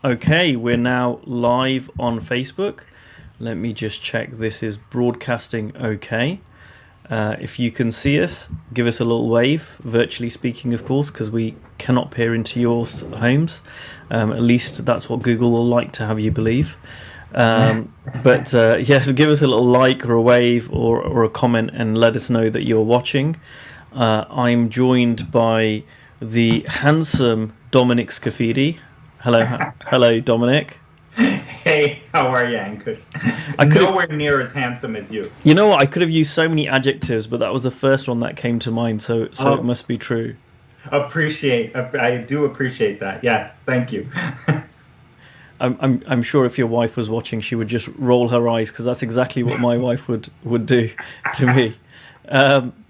Okay, we're now live on Facebook. Let me just check this is broadcasting okay. If you can see us, give us a little wave, virtually speaking, of course, because we cannot peer into your homes. At least that's what Google will like to have you believe. But yeah, give us a little like or a wave or a comment and let us know that you're watching. I'm joined by the handsome Dominic Scaffidi. Hello, Dominic. Hey, how are you, Ankush? I could have, Nowhere near as handsome as you. you know what? I could have used so many adjectives, but that was the first one that came to mind. So it Oh, must be true. I do appreciate that. Yes, thank you. I'm sure if your wife was watching, she would just roll her eyes because that's exactly what my wife would do to me.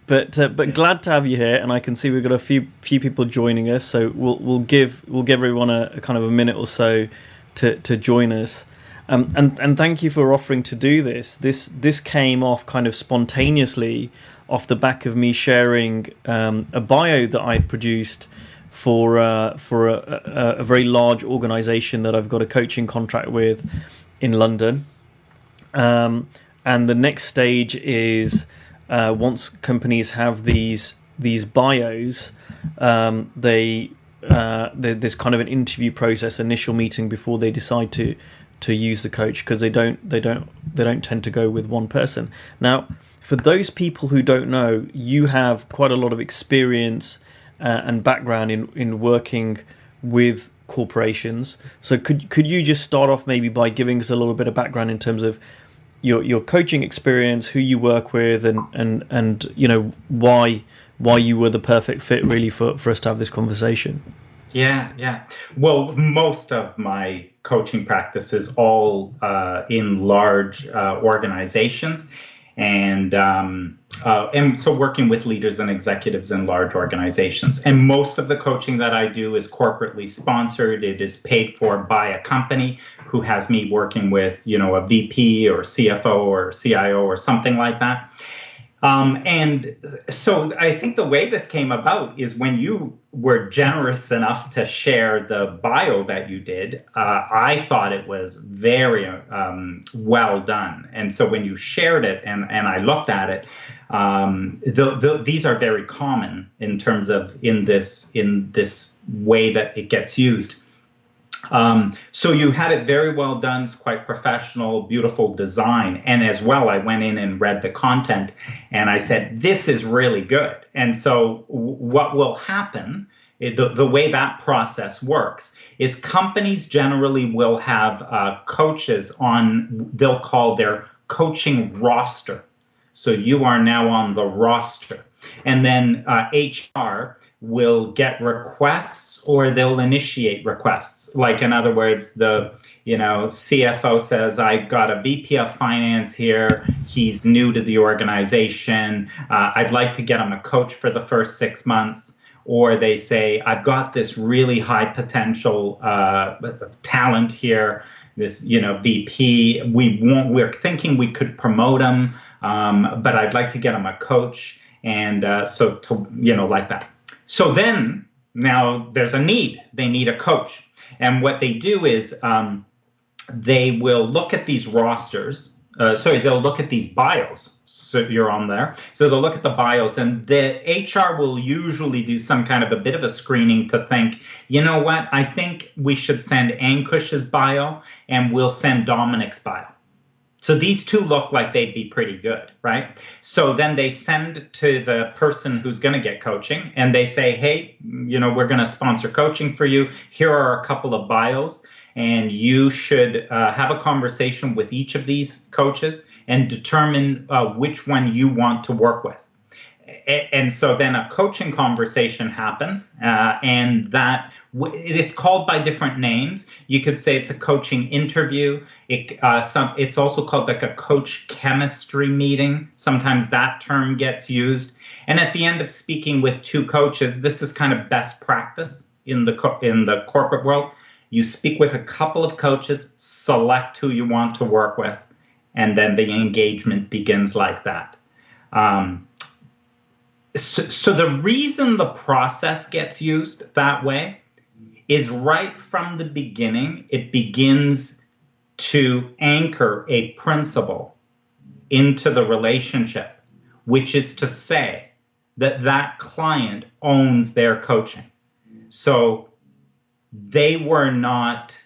But glad to have you here, and I can see we've got a few people joining us. So we'll give everyone a kind of a minute or so to join us. And thank you for offering to do this. This came off kind of spontaneously off the back of me sharing a bio that I'd produced for a very large organisation that I've got a coaching contract with in London. And the next stage is once companies have these bios, there's kind of an interview process, initial meeting before they decide to use the coach, because they don't tend to go with one person. Now, for those people who don't know, you have quite a lot of experience and background in working with corporations. So could you just start off maybe by giving us a little bit of background in terms of your coaching experience, who you work with, and you know why you were the perfect fit really for us to have this conversation. Yeah, yeah. Well, most of my coaching practice is all in large organizations, and so working with leaders and executives in large organizations. And most of the coaching that I do is corporately sponsored. It is paid for by a company who has me working with, a VP or CFO or CIO or something like that. And so I think the way this came about is when you were generous enough to share the bio that you did, I thought it was very well done. And so when you shared it and I looked at it, these are very common in terms of in this way that it gets used. So you had it very well done. It's quite professional, beautiful design. And as well, I went in and read the content and I said, this is really good. And so what will happen, the way that process works is companies generally will have coaches on, they'll call their coaching roster. So you are now on the roster. And then HR will get requests or they'll initiate requests. Like, in other words, the CFO says, I've got a VP of finance here. He's new to the organization. I'd like to get him a coach for the first 6 months. Or they say, I've got this really high potential talent here, this VP. We're thinking we could promote him, but I'd like to get him a coach. And like that. So then now there's a need. They need a coach. And what they do is they will look at these rosters. They'll look at these bios. So you're on there. So they'll look at the bios, and the HR will usually do some kind of a bit of a screening to think, you know what, I think we should send Ankush's bio and we'll send Dominic's bio. So these two look like they'd be pretty good, right? So then they send to the person who's going to get coaching and they say, hey, we're going to sponsor coaching for you. Here are a couple of bios, and you should have a conversation with each of these coaches and determine which one you want to work with. And so then a coaching conversation happens, and it's called by different names. You could say it's a coaching interview. It's also called like a coach chemistry meeting. Sometimes that term gets used. And at the end of speaking with two coaches, this is kind of best practice in the corporate world. You speak with a couple of coaches, select who you want to work with, and then the engagement begins like that. So the reason the process gets used that way is right from the beginning, it begins to anchor a principle into the relationship, which is to say that that client owns their coaching. So they were not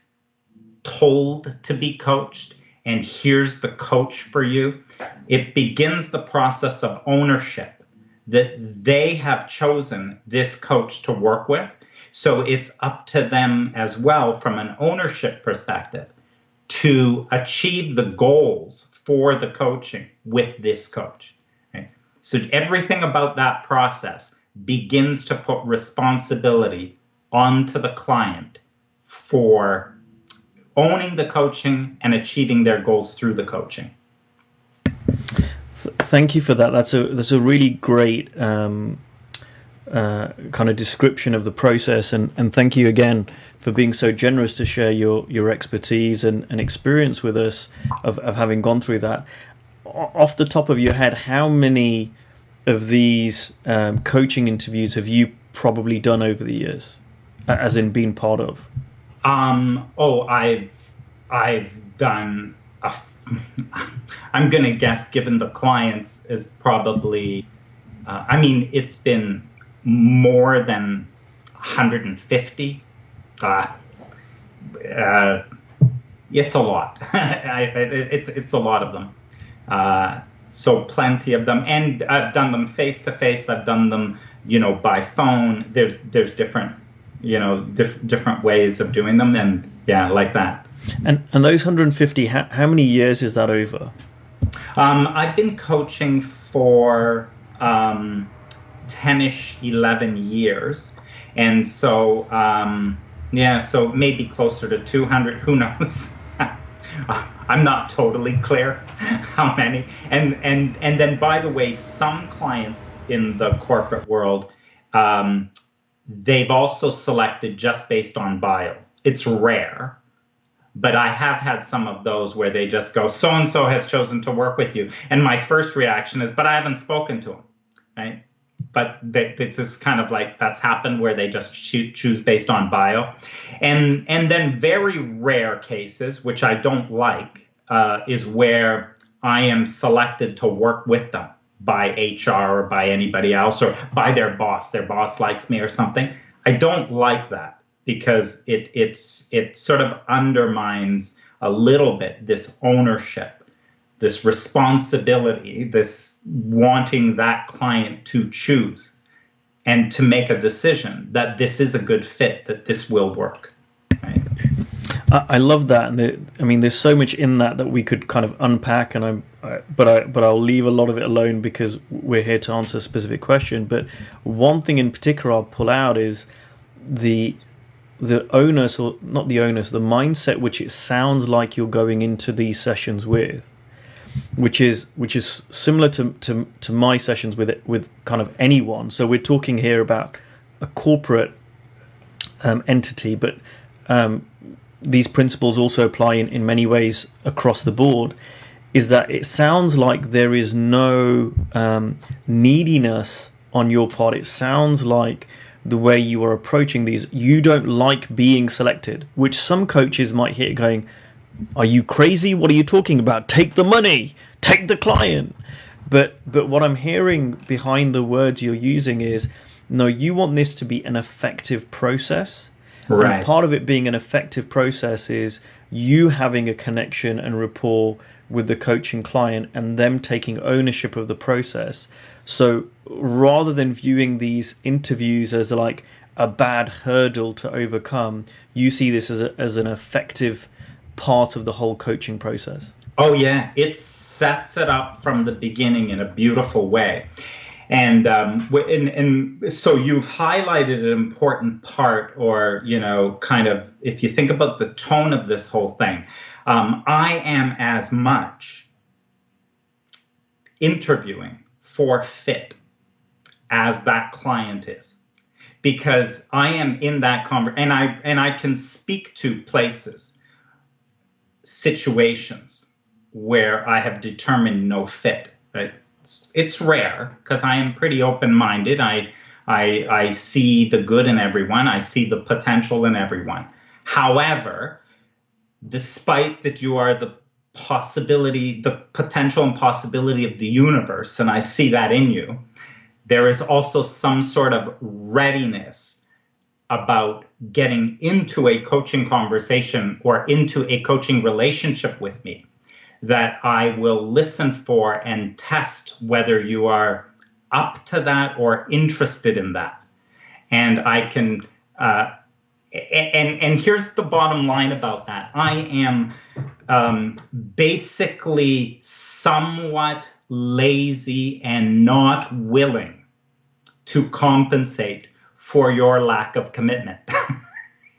told to be coached, and here's the coach for you. It begins the process of ownership, that they have chosen this coach to work with. So it's up to them as well, from an ownership perspective, to achieve the goals for the coaching with this coach. Right? So everything about that process begins to put responsibility onto the client for owning the coaching and achieving their goals through the coaching. Thank you for that. That's a really great kind of description of the process, and thank you again for being so generous to share your expertise and experience with us of having gone through that. Off the top of your head, how many of these coaching interviews have you probably done over the years, as in been part of? I've done I'm going to guess, given the clients, is probably, it's been more than 150. It's a lot. It's a lot of them. So plenty of them. And I've done them face to face. I've done them, by phone. There's different, different ways of doing them. And yeah, like that. And those 150, how many years is that over? I've been coaching for 10-ish, 11 years. And so, so maybe closer to 200, who knows? I'm not totally clear how many. And then, by the way, some clients in the corporate world, they've also selected just based on bio. It's rare. But I have had some of those where they just go, so-and-so has chosen to work with you. And my first reaction is, but I haven't spoken to him, right? But it's just kind of like that's happened where they just choose based on bio. And then very rare cases, which I don't like, is where I am selected to work with them by HR or by anybody else or by their boss. Their boss likes me or something. I don't like that, because it sort of undermines a little bit this ownership, this responsibility, this wanting that client to choose and to make a decision that this is a good fit, that this will work. Right? I love that, and there's so much in that we could kind of unpack, and but I'll leave a lot of it alone because we're here to answer a specific question. But one thing in particular I'll pull out is the onus, or not the onus, the mindset which it sounds like you're going into these sessions with, which is similar to my sessions with kind of anyone. So we're talking here about a corporate entity, but these principles also apply in many ways across the board. Is that it sounds like there is no neediness on your part. It sounds like the way you are approaching these, you don't like being selected, which some coaches might hear going, are you crazy? What are you talking about? Take the money, take the client. But what I'm hearing behind the words you're using is, no, you want this to be an effective process. Right. And part of it being an effective process is you having a connection and rapport with the coaching client and them taking ownership of the process. So rather than viewing these interviews as like a bad hurdle to overcome, you see this as an effective part of the whole coaching process. Oh, yeah. It sets it up from the beginning in a beautiful way. And so you've highlighted an important part, or, kind of, if you think about the tone of this whole thing, I am as much interviewing for fit as that client is, because I am in that conversation, and I can speak to places, situations where I have determined no fit. Right? It's rare, because I am pretty open-minded. I I see the good in everyone. I see the potential in everyone. However, despite that you are the possibility, the potential and possibility of the universe, and I see that in you, there is also some sort of readiness about getting into a coaching conversation or into a coaching relationship with me that I will listen for and test whether you are up to that or interested in that. And I can, and here's the bottom line about that. I am basically somewhat lazy and not willing to compensate for your lack of commitment.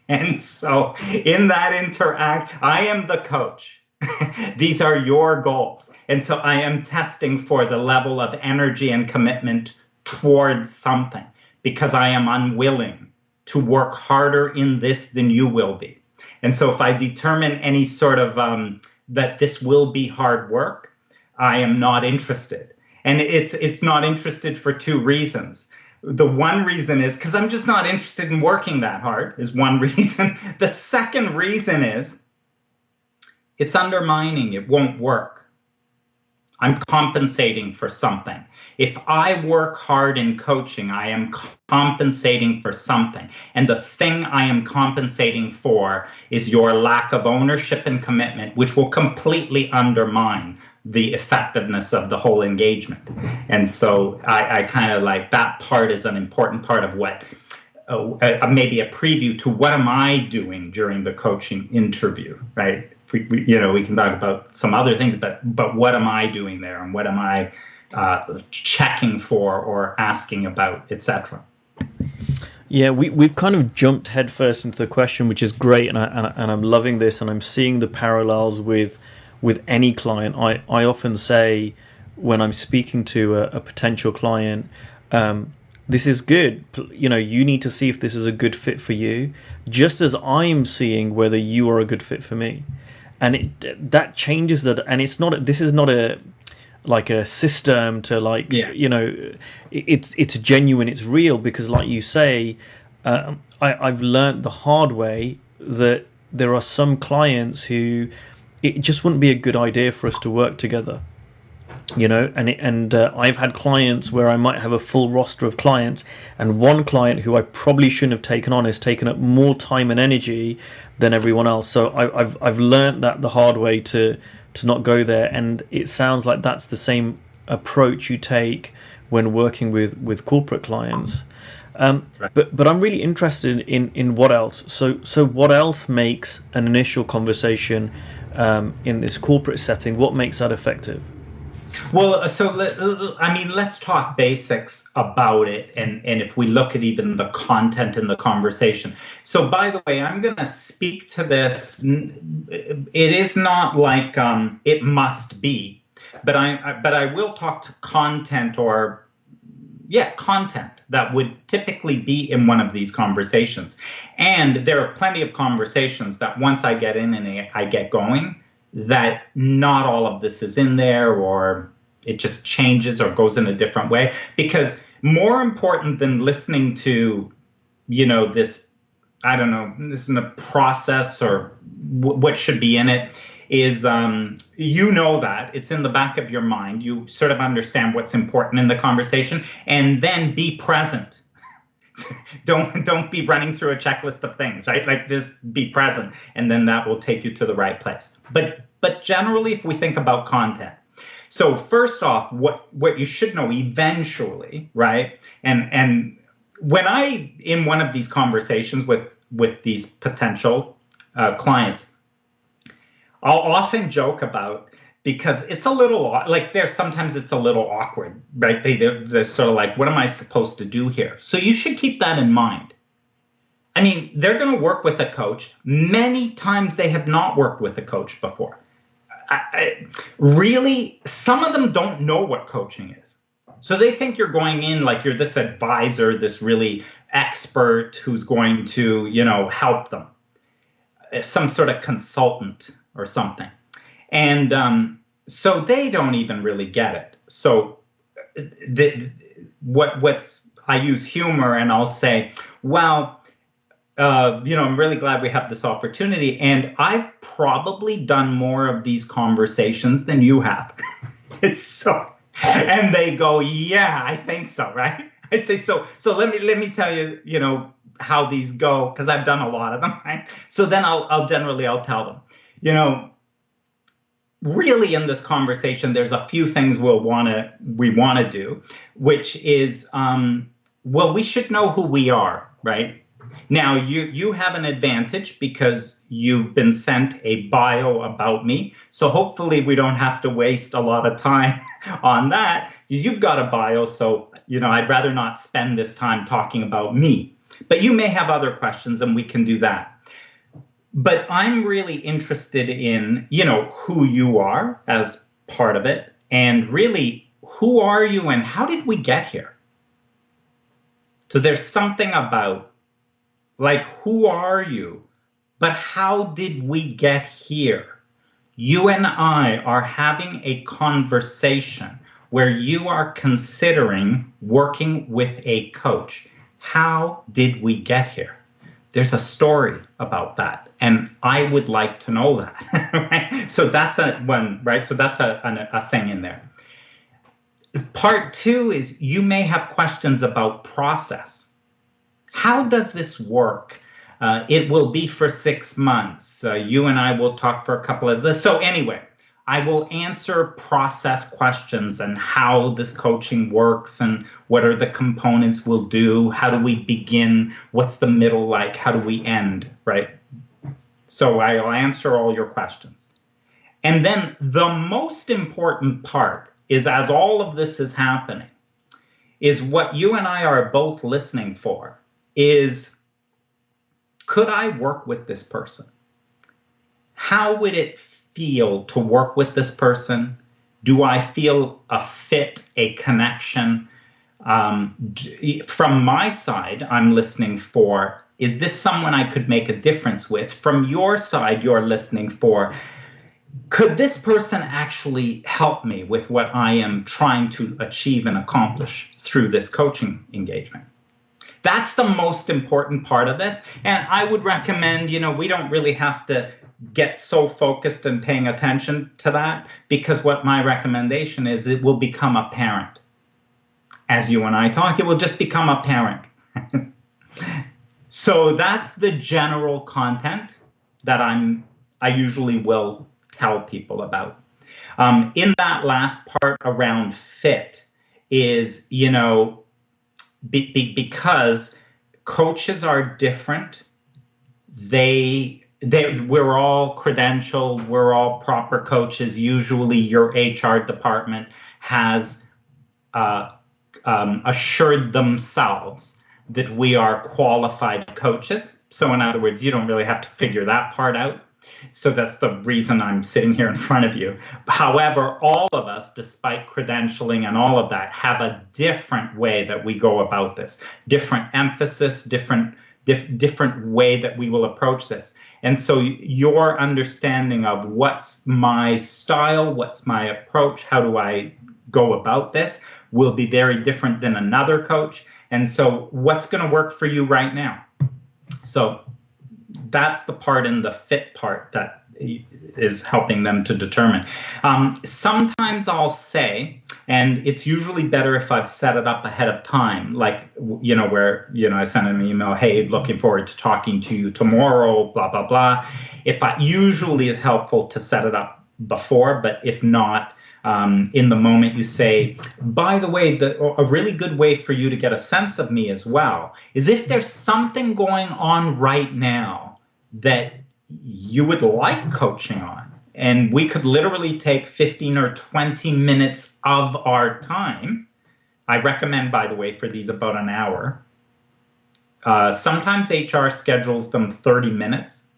And so in that interact, I am the coach. These are your goals. And so I am testing for the level of energy and commitment towards something because I am unwilling to work harder in this than you will be. And so if I determine any sort of that this will be hard work, I am not interested. And it's not interested for two reasons. The one reason is because I'm just not interested in working that hard is one reason. The second reason is it's undermining. It won't work. I'm compensating for something. If I work hard in coaching, I am compensating for something. And the thing I am compensating for is your lack of ownership and commitment, which will completely undermine the effectiveness of the whole engagement. And so I kind of like that part is an important part of what maybe a preview to what am I doing during the coaching interview, right? We can talk about some other things, but what am I doing there, and what am I checking for or asking about, etc. Yeah, we've kind of jumped headfirst into the question, which is great, and I'm loving this, and I'm seeing the parallels with any client. I often say when I'm speaking to a potential client, this is good. You need to see if this is a good fit for you, just as I'm seeing whether you are a good fit for me. And that changes that. And it's not. This is not a system to it's genuine. It's real because, like you say, I've learned the hard way that there are some clients who it just wouldn't be a good idea for us to work together. And I've had clients where I might have a full roster of clients, and one client who I probably shouldn't have taken on has taken up more time and energy than everyone else. So I've learned that the hard way to not go there. And it sounds like that's the same approach you take when working with corporate clients. Right. But I'm really interested in what else. So what else makes an initial conversation in this corporate setting? What makes that effective? Well, so let's talk basics about it, and if we look at even the content in the conversation. So, by the way, I'm going to speak to this. It is not like it must be, but I will talk to content content that would typically be in one of these conversations. And there are plenty of conversations that once I get in and I get going, that not all of this is in there, or it just changes or goes in a different way. Because more important than listening to, this, I don't know, this is a process or what should be in it, is that it's in the back of your mind. You sort of understand what's important in the conversation, and then be present. Don't be running through a checklist of things, right? Like, just be present, and then that will take you to the right place. But generally, if we think about content, so first off, what you should know eventually, right? And when I in one of these conversations with these potential clients, I'll often joke about, because it's a little like sometimes it's a little awkward, right? They're sort of like, what am I supposed to do here? So you should keep that in mind. I mean, they're going to work with a coach. Many times they have not worked with a coach before. Really, some of them don't know what coaching is. So they think you're going in like you're this advisor, this really expert who's going to, help them, some sort of consultant or something. And so they don't even really get it. So what's I use humor and I'll say, well, I'm really glad we have this opportunity. And I've probably done more of these conversations than you have. It's so, and they go, yeah, I think so, right? I say, so let me tell you, how these go, because I've done a lot of them, right? So then I'll tell them, really in this conversation, there's a few things we want to do, which is, we should know who we are, right? Now, you have an advantage because you've been sent a bio about me. So hopefully we don't have to waste a lot of time on that, because you've got a bio. So, I'd rather not spend this time talking about me. But you may have other questions and we can do that. But I'm really interested in, who you are as part of it. And really, who are you and how did we get here? So there's something about, like, who are you? But how did we get here? You and I are having a conversation where you are considering working with a coach. How did we get here? There's a story about that, and I would like to know that. Right? So that's one, right? So that's a thing in there. Part two is you may have questions about process. How does this work? It will be for 6 months. You and I will talk for a couple of this. So anyway, I will answer process questions and how this coaching works and what are the components we'll do. How do we begin? What's the middle like? How do we end? Right? So I'll answer all your questions. And then the most important part is, as all of this is happening, is what you and I are both listening for is, could I work with this person? How would it feel to work with this person? Do I feel a fit, a connection? From my side, I'm listening for, is this someone I could make a difference with? From your side, you're listening for, could this person actually help me with what I am trying to achieve and accomplish through this coaching engagement? That's the most important part of this. And I would recommend, we don't really have to get so focused and paying attention to that, because what my recommendation is, it will become apparent. As you and I talk, it will just become apparent. So that's the general content that I usually will tell people about. In that last part around fit is, because coaches are different. We're all credentialed, we're all proper coaches. Usually your HR department has assured themselves that we are qualified coaches. So in other words, you don't really have to figure that part out. So that's the reason I'm sitting here in front of you. However, all of us, despite credentialing and all of that, have a different way that we go about this, different emphasis, different way that we will approach this. And so your understanding of what's my style, what's my approach, how do I go about this, will be very different than another coach. And so what's going to work for you right now? So that's the part in the fit part that is helping them to determine. Sometimes I'll say, and it's usually better if I've set it up ahead of time, like, where, I send an email, hey, looking forward to talking to you tomorrow, blah, blah, blah. Usually it's helpful to set it up before, but if not, in the moment you say, by the way, a really good way for you to get a sense of me as well is if there's something going on right now that you would like coaching on, and we could literally take 15 or 20 minutes of our time. I recommend, by the way, for these about an hour. Sometimes HR schedules them 30 minutes.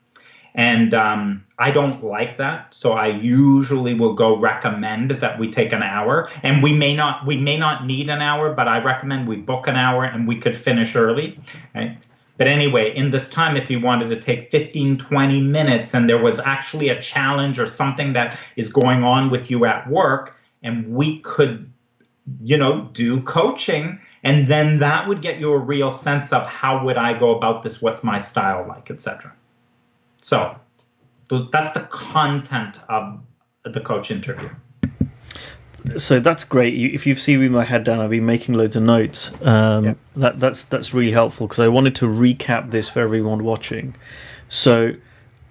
And I don't like that. So I usually will go recommend that we take an hour. And we may not need an hour, but I recommend we book an hour and we could finish early. Right? But anyway, in this time, if you wanted to take 15, 20 minutes and there was actually a challenge or something that is going on with you at work, and we could do coaching, and then that would get you a real sense of how would I go about this, what's my style like, etc. So that's the content of the coach interview. So that's great. If you've seen me with my head down, I've been making loads of notes. That's really helpful, because I wanted to recap this for everyone watching. So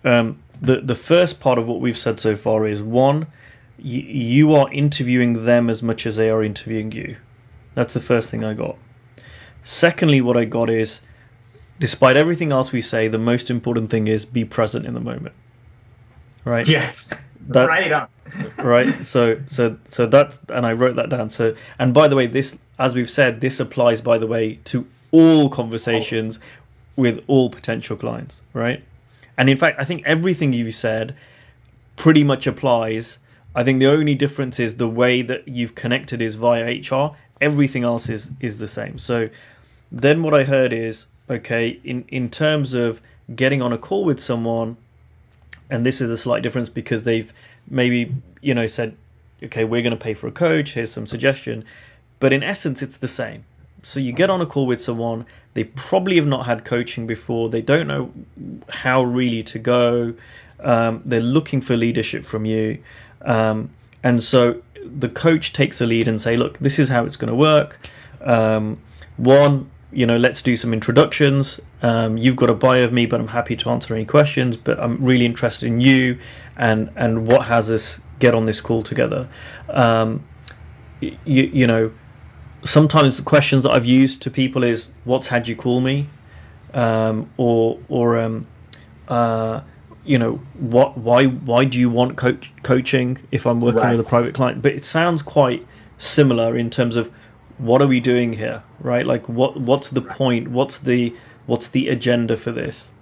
the first part of what we've said so far is, one, you are interviewing them as much as they are interviewing you. That's the first thing I got. Secondly, what I got is, despite everything else we say, the most important thing is be present in the moment. Right? Yes. Right on. Right. So that's, and I wrote that down. So, and by the way, this, as we've said, this applies, by the way, to all conversations with all potential clients. Right. And in fact, I think everything you said pretty much applies. I think the only difference is the way that you've connected is via HR. Everything else is the same. So then what I heard is, okay, in terms of getting on a call with someone, and this is a slight difference because they've maybe, said, okay, we're going to pay for a coach, here's some suggestion. But in essence, it's the same. So you get on a call with someone, they probably have not had coaching before, they don't know how really to go, they're looking for leadership from you. And so the coach takes the lead and say, look, this is how it's going to work. One, let's do some introductions. You've got a bio of me, but I'm happy to answer any questions, but I'm really interested in you and what has us get on this call together. Sometimes the questions that I've used to people is, what's had you call me? Why do you want coaching if I'm working with a private client? But it sounds quite similar in terms of, what are we doing here, right? Like what's the point? What's the agenda for this?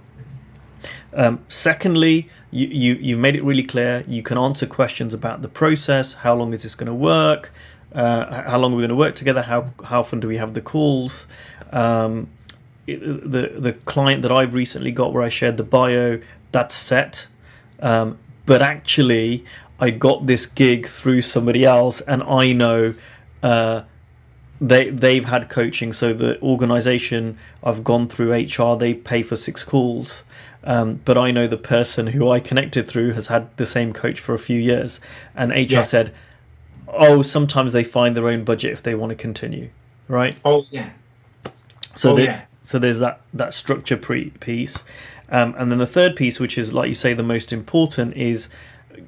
Secondly, you've made it really clear. You can answer questions about the process. How long is this going to work? How long are we going to work together? How often do we have the calls? The client that I've recently got, where I shared the bio, that's set. But actually, I got this gig through somebody else, and I know they've had coaching. So the organization I've gone through HR, they pay for 6 calls. But I know the person who I connected through has had the same coach for a few years. And HR said, oh, sometimes they find their own budget if they want to continue. Right? Oh, yeah. So there's that structure piece. And then the third piece, which is, like you say, the most important, is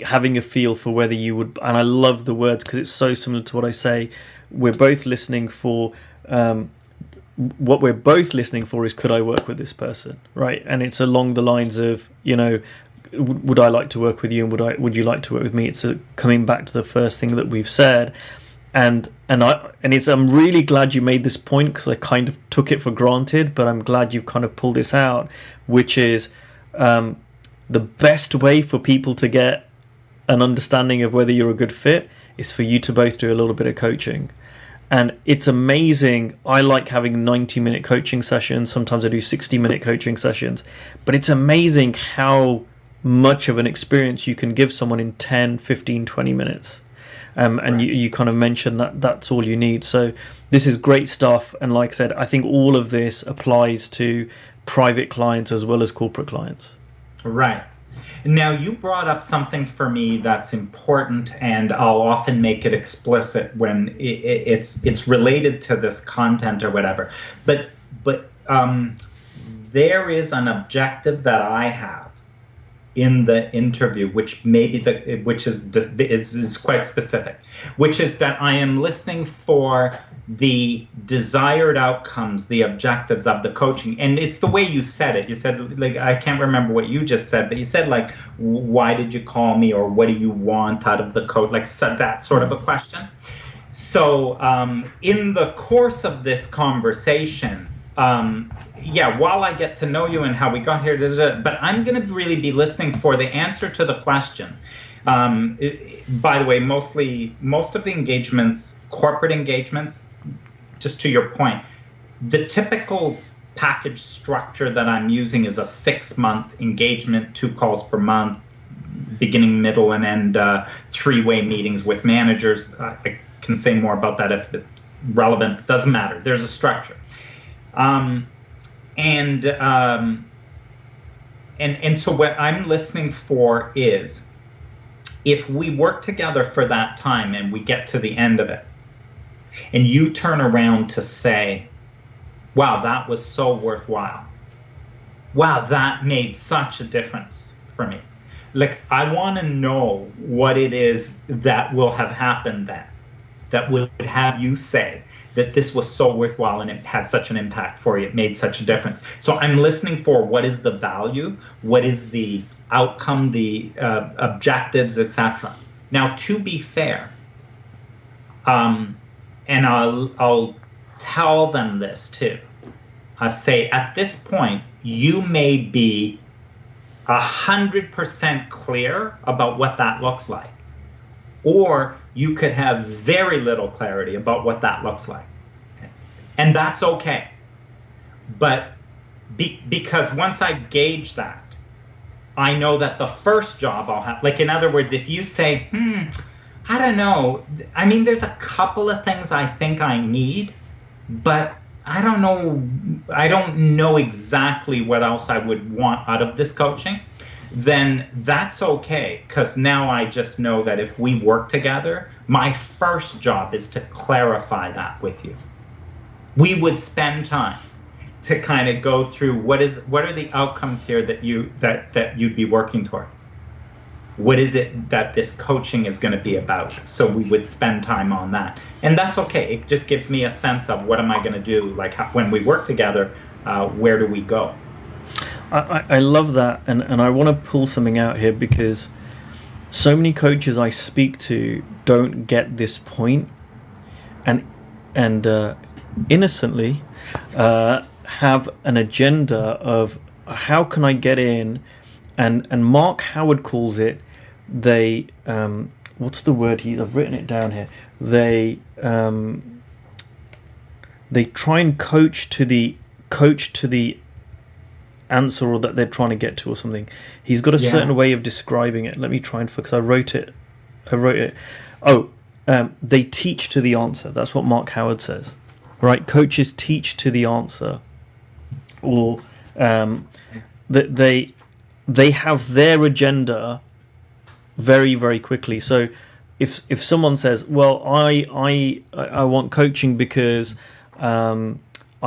having a feel for whether you would, and I love the words because it's so similar to what I say, we're both listening for, what we're both listening for is, could I work with this person, right? And it's along the lines of, would I like to work with you, and would you like to work with me? It's coming back to the first thing that we've said. I'm really glad you made this point, because I kind of took it for granted, but I'm glad you've kind of pulled this out, which is the best way for people to get an understanding of whether you're a good fit is for you to both do a little bit of coaching. And it's amazing. I like having 90-minute coaching sessions. Sometimes I do 60-minute coaching sessions, but it's amazing how much of an experience you can give someone in 10, 15, 20 minutes. And you kind of mentioned that that's all you need. So this is great stuff. And like I said, I think all of this applies to private clients as well as corporate clients. Right. Now, you brought up something for me that's important, and I'll often make it explicit when it's related to this content or whatever. But there is an objective that I have in the interview, which is quite specific, which is that I am listening for the desired outcomes, the objectives of the coaching. And it's the way you said it. You said, like, I can't remember what you just said, but you said, like, why did you call me, or what do you want out of the coach? Like, that sort of a question. So in the course of this conversation, while I get to know you and how we got here, but I'm going to really be listening for the answer to the question. By the way, most of the engagements, corporate engagements, just to your point, the typical package structure that I'm using is a 6-month engagement, 2 calls per month, beginning, middle, and end, 3-way meetings with managers. can say more about that if it's relevant. It doesn't matter. There's a structure. And so what I'm listening for is, if we work together for that time and we get to the end of it, and you turn around to say, wow, that was so worthwhile. Wow, that made such a difference for me. Like, I want to know what it is that will have happened then, that would have you say that this was so worthwhile and it had such an impact for you, it made such a difference. So I'm listening for what is the value, what is the outcome, the objectives, etc. Now, to be fair, and I'll tell them this too. I say, at this point, you may be 100% clear about what that looks like, or you could have very little clarity about what that looks like. And that's okay. But because once I gauge that, I know that the first job I'll have, like, in other words, if you say, I don't know, I mean, there's a couple of things I think I need, but I don't know exactly what else I would want out of this coaching, then that's okay, because now I just know that if we work together, my first job is to clarify that with you. We would spend time to kind of go through what are the outcomes here that you'd be working toward. What is it that this coaching is going to be about? So we would spend time on that. And that's okay. It just gives me a sense of what am I going to do? Like, when we work together, where do we go? I love that. And I want to pull something out here, because so many coaches I speak to don't get this point, and innocently have an agenda of how can I get in. And Mark Howard calls it, they what's the word? I've written it down here. They try and coach to the answer, or that they're trying to get to, or something. He's got a certain way of describing it. Let me try and focus. I wrote it. They teach to the answer. That's what Mark Howard says. Right? Coaches teach to the answer, or that they have their agenda very, very quickly. So if someone says, well, I want coaching because I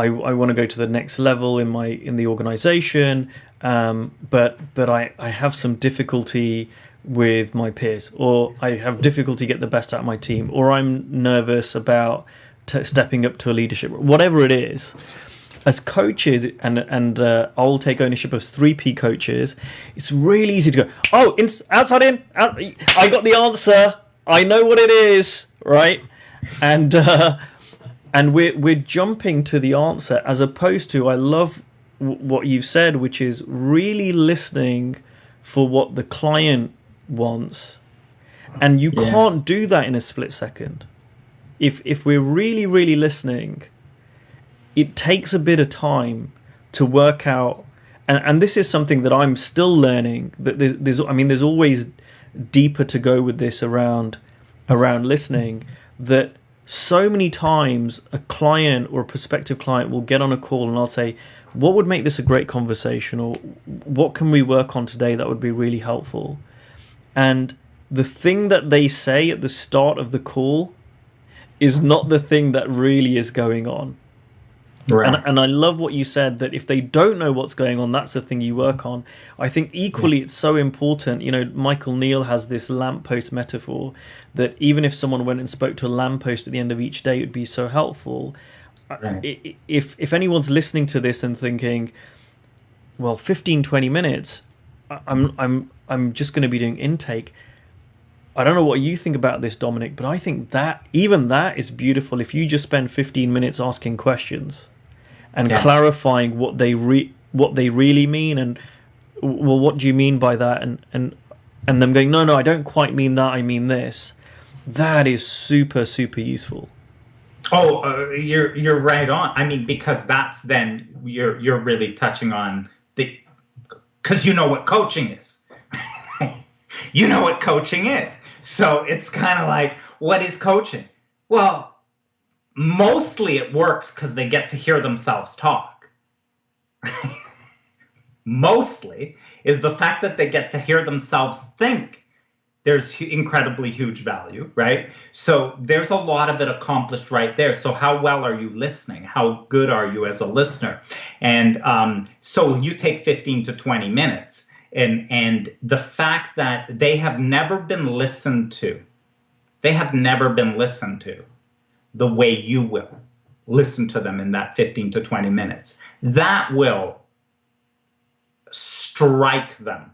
want to go to the next level in the organization, but I have some difficulty with my peers, or I have difficulty get the best out of my team, or I'm nervous about stepping up to a leadership, whatever it is. As coaches, and I'll take ownership of 3P coaches, it's really easy to go, outside in, I got the answer, I know what it is, right? And we're jumping to the answer, as opposed to, I love what you've said, which is really listening for what the client wants. And you can't do that in a split second. If we're really, really listening, it takes a bit of time to work out, and this is something that I'm still learning, that there's always deeper to go with this around listening, that so many times a client or a prospective client will get on a call and I'll say, what would make this a great conversation, or what can we work on today that would be really helpful? And the thing that they say at the start of the call is not the thing that really is going on. Right. And I love what you said, that if they don't know what's going on, that's the thing you work on. I think equally it's so important. Michael Neal has this lamppost metaphor, that even if someone went and spoke to a lamppost at the end of each day, it would be so helpful. Right. If anyone's listening to this and thinking, well, 15-20 minutes, I'm just going to be doing intake. I don't know what you think about this, Dominic, but I think that even that is beautiful. If you just spend 15 minutes asking questions and clarifying what they really mean, and well, what do you mean by that, and them going, no, I don't quite mean that, I mean this. That is super, super useful. Oh, you're right on. I mean, because that's then you're really touching on because you know what coaching is. You know what coaching is. So it's kind of like, what is coaching? Well, mostly it works because they get to hear themselves talk. Mostly is the fact that they get to hear themselves think. There's incredibly huge value, right? So there's a lot of it accomplished right there. So how well are you listening? How good are you as a listener? And so you take 15 to 20 minutes. And the fact that they have never been listened to, the way you will listen to them in that 15 to 20 minutes, that will strike them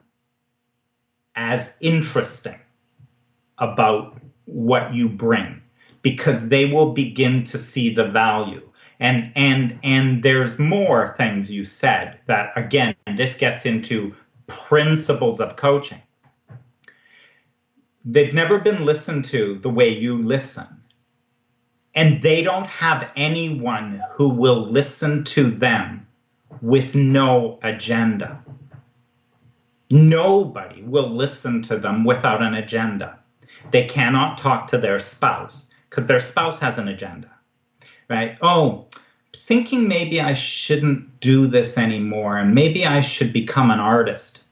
as interesting about what you bring, because they will begin to see the value. And there's more things you said that, again, this gets into principles of coaching. They've never been listened to the way you listen. And they don't have anyone who will listen to them with no agenda. Nobody will listen to them without an agenda. They cannot talk to their spouse because their spouse has an agenda, right? Oh, thinking maybe I shouldn't do this anymore and maybe I should become an artist.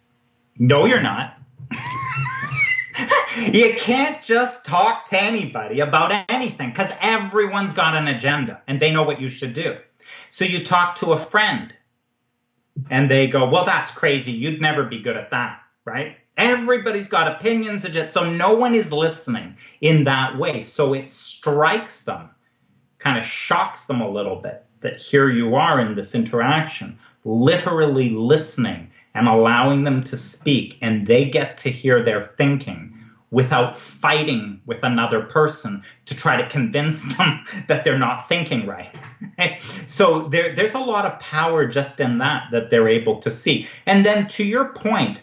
No, you're not. You can't just talk to anybody about anything because everyone's got an agenda and they know what you should do. So you talk to a friend and they go, well, that's crazy. You'd never be good at that, right? Everybody's got opinions. So no one is listening in that way. So it strikes them, kind of shocks them a little bit that here you are in this interaction, literally listening and allowing them to speak, and they get to hear their thinking without fighting with another person to try to convince them that they're not thinking right. So there's a lot of power just in that they're able to see. And then to your point,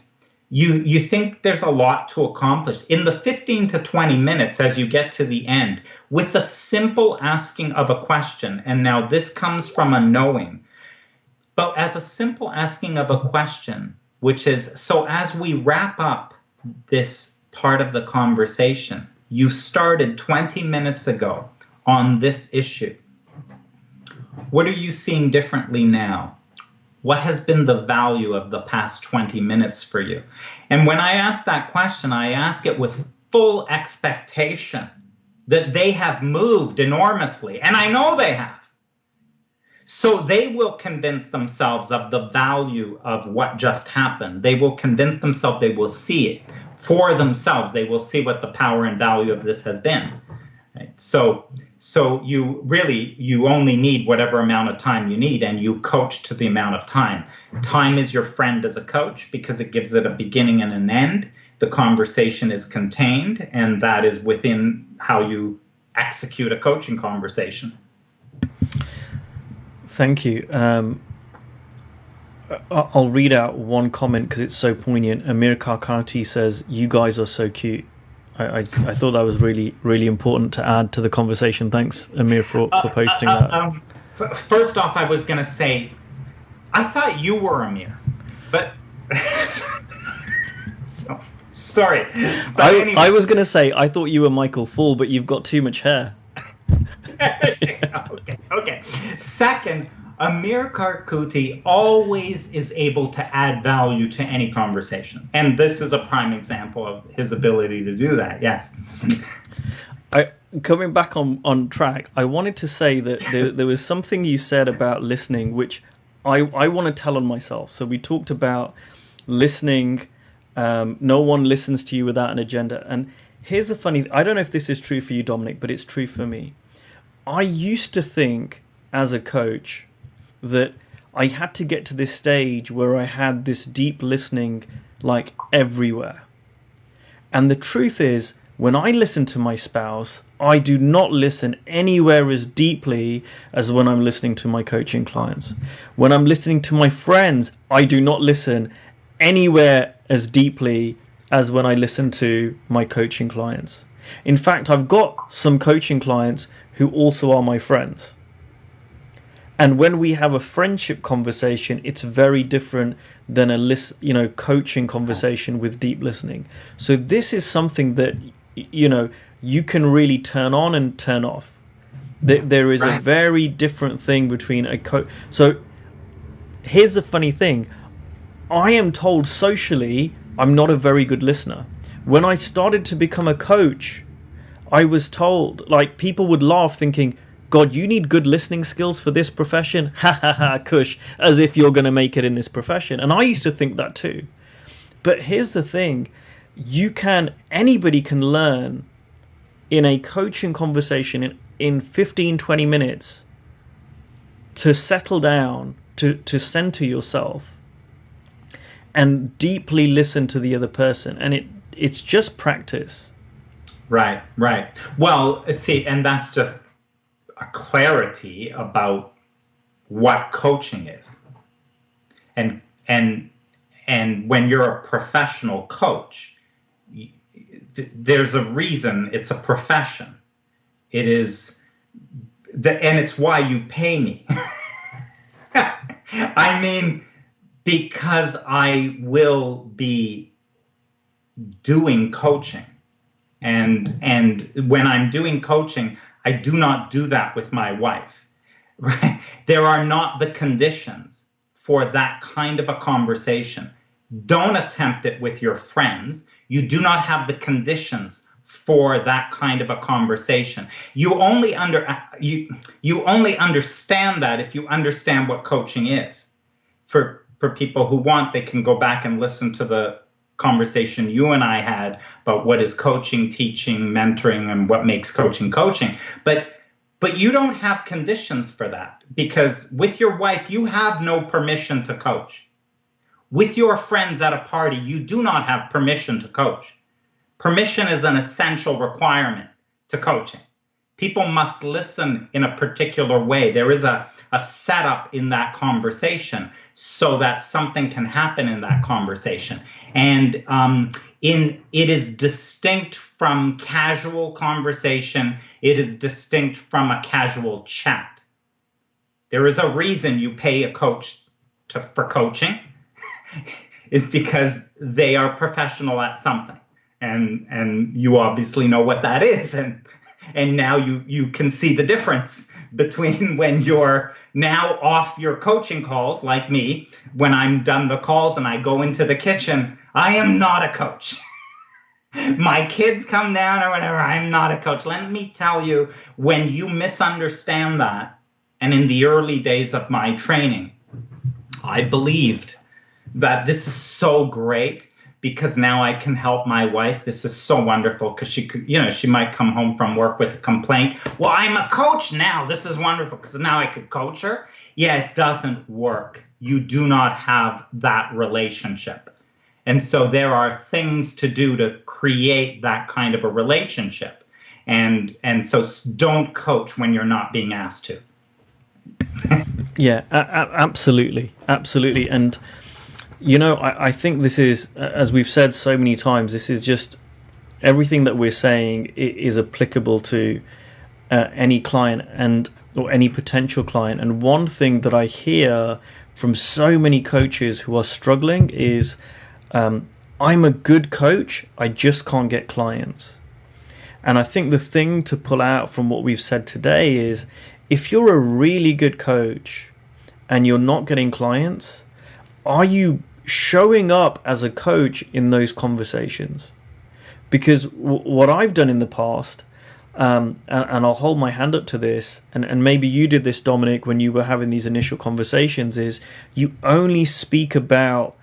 you think there's a lot to accomplish. In the 15 to 20 minutes as you get to the end, with a simple asking of a question, and now this comes from a knowing, but as a simple asking of a question, which is, so as we wrap up this part of the conversation, you started 20 minutes ago on this issue. What are you seeing differently now? What has been the value of the past 20 minutes for you? And when I ask that question, I ask it with full expectation that they have moved enormously. And I know they have. So they will convince themselves of the value of what just happened. They will convince themselves, they will see it for themselves. They will see what the power and value of this has been. Right? So you only need whatever amount of time you need, and you coach to the amount of time. Time is your friend as a coach because it gives it a beginning and an end. The conversation is contained, and that is within how you execute a coaching conversation. Thank you. I'll read out one comment because it's so poignant. Amir Karkati says, "You guys are so cute." I thought that was really, really important to add to the conversation. Thanks, Amir, for posting that. First off, I was going to say, I thought you were Amir, but so, sorry. But anyway. I was going to say, I thought you were Michael Fall, but you've got too much hair. Okay. Second, Amir Karkuti always is able to add value to any conversation. And this is a prime example of his ability to do that. Yes. Coming back on track, I wanted to say that there was something you said about listening, which I want to tell on myself. So we talked about listening. No one listens to you without an agenda. And here's the funny, I don't know if this is true for you, Dominic, but it's true for me. I used to think as a coach that I had to get to this stage where I had this deep listening like everywhere. And the truth is, when I listen to my spouse, I do not listen anywhere as deeply as when I'm listening to my coaching clients. When I'm listening to my friends, I do not listen anywhere as deeply as when I listen to my coaching clients. In fact, I've got some coaching clients who also are my friends. And when we have a friendship conversation, it's very different than a coaching conversation with deep listening. So this is something that, you can really turn on and turn off. There is a very different thing between a coach. So here's the funny thing. I am told socially I'm not a very good listener. When I started to become a coach, I was told, like, people would laugh thinking, God, you need good listening skills for this profession? Ha ha ha, Kush, as if you're going to make it in this profession. And I used to think that too. But here's the thing. Anybody can learn in a coaching conversation in 15, 20 minutes to settle down, to center yourself and deeply listen to the other person. And it's just practice. Right. Well, see, and that's just a clarity about what coaching is. And when you're a professional coach, there's a reason it's a profession. It is, and it's why you pay me. I mean, because I will be doing coaching. And when I'm doing coaching, I do not do that with my wife. Right? There are not the conditions for that kind of a conversation. Don't attempt it with your friends. You do not have the conditions for that kind of a conversation. You only understand that if you understand what coaching is. For people who want, they can go back and listen to the conversation you and I had about what is coaching, teaching, mentoring, and what makes coaching. But you don't have conditions for that, because with your wife, you have no permission to coach. With your friends at a party, you do not have permission to coach. Permission is an essential requirement to coaching. People must listen in a particular way. There is a setup in that conversation so that something can happen in that conversation. And it is distinct from casual conversation. It is distinct from a casual chat. There is a reason you pay a coach for coaching. Is because they are professional at something. And you obviously know what that is. And now you can see the difference between when you're now off your coaching calls, like me, when I'm done the calls and I go into the kitchen, I am not a coach. My kids come down or whatever, I'm not a coach. Let me tell you, when you misunderstand that, and in the early days of my training, I believed that this is so great because now I can help my wife. This is so wonderful because she could, she might come home from work with a complaint. Well, I'm a coach now. This is wonderful because now I could coach her. Yeah, it doesn't work. You do not have that relationship. And so there are things to do to create that kind of a relationship. And so don't coach when you're not being asked to. Yeah, absolutely. Absolutely. And I think this is, as we've said so many times, this is just everything that we're saying is applicable to any client or any potential client. And one thing that I hear from so many coaches who are struggling is, I'm a good coach, I just can't get clients. And I think the thing to pull out from what we've said today is, if you're a really good coach and you're not getting clients, are you showing up as a coach in those conversations? Because what I've done in the past, and I'll hold my hand up to this, and maybe you did this, Dominic, when you were having these initial conversations, is you only speak about